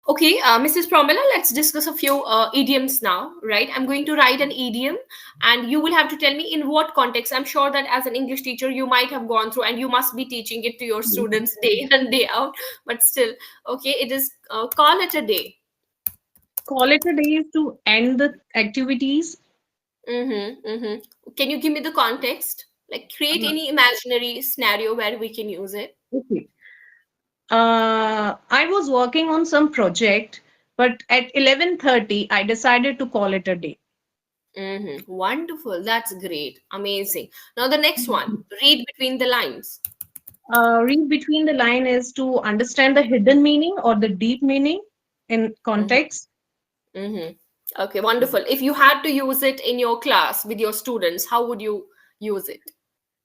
Okay, Mrs. Promila, let's discuss a few idioms now, right? I'm going to write an idiom, and you will have to tell me in what context. I'm sure that as an English teacher, you might have gone through and you must be teaching it to your students day in and day out, but still, okay, it is call it a day. Call it a day is to end the activities. Mm-hmm, mm-hmm. Can you give me the context? Like, create Uh, any imaginary scenario where we can use it. okay. I was working on some project, but at 11:30, I decided to call it a day. Mm-hmm. Wonderful. That's great. Amazing. Now, the next one, read between the lines. Read between the line is to understand the hidden meaning or the deep meaning in context. Mm-hmm. Okay, wonderful. If you had to use it in your class with your students, how would you use it?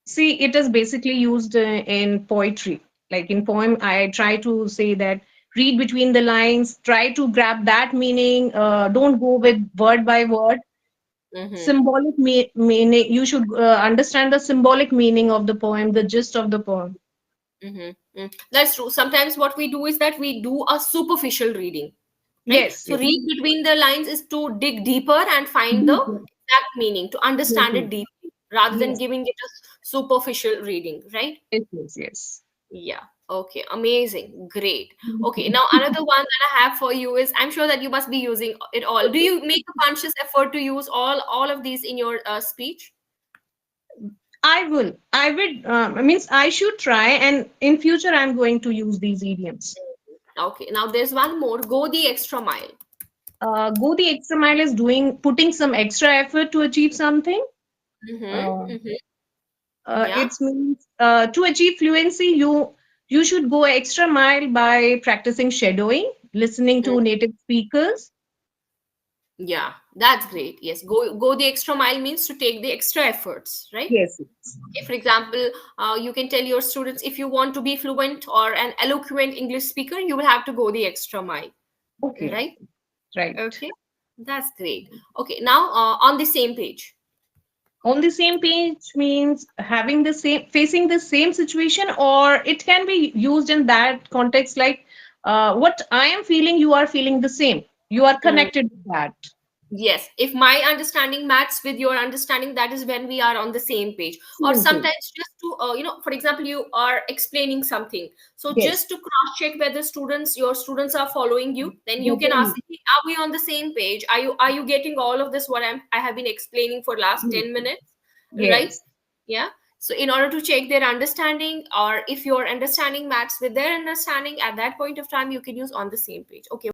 See, it is basically used in poetry. Like in poem, I try to say that read between the lines, try to grab that meaning, don't go with word by word. Mm-hmm. Symbolic meaning, you should understand the symbolic meaning of the poem, the gist of the poem. Mm-hmm. That's true. Sometimes what we do is that we do a superficial reading, right? Yes, So yes. read between the lines is to dig deeper and find the Deep, exact meaning, to yes, understand yes, it deeply, rather than yes, giving it a superficial reading, right? yes, yes, yes. Yeah. Okay. Amazing. Great. Okay. Now, another one that I have for you is, I'm sure that you must be using it all. Do you make a conscious effort to use all of these in your speech? I will. I would. Means I should try, and in future I'm going to use these idioms. Okay. Now, there's one more. Go the extra mile. Go the extra mile is doing putting some extra effort to achieve something. Mm-hmm. Uh, Mm-hmm. Yeah. it means to achieve fluency, you should go extra mile by practicing shadowing, listening Mm. to native speakers. Yeah. That's great. Yes. Go the extra mile means to take the extra efforts, right? Yes. Okay. For example, you can tell your students, if you want to be fluent or an eloquent English speaker, you will have to go the extra mile, Okay. right? Right. Okay, that's great. Okay, now on the same page. On the same page means having the same facing the same situation, or it can be used in that context like what I am feeling, you are feeling the same. You are Mm, connected with that. yes, if my understanding matches with your understanding, that is when we are on the same page. Or Same page. sometimes just to, for example, you are explaining something. So Yes. just to cross check whether your students are following you, then you can ask, Getting "Hey, are we on the same page? Are you getting all of this what I have been explaining for last it. 10 minutes?" Right? Yes. Yeah. So in order to check their understanding, or if your understanding matches with their understanding, at that point of time you can use on the same page. Okay,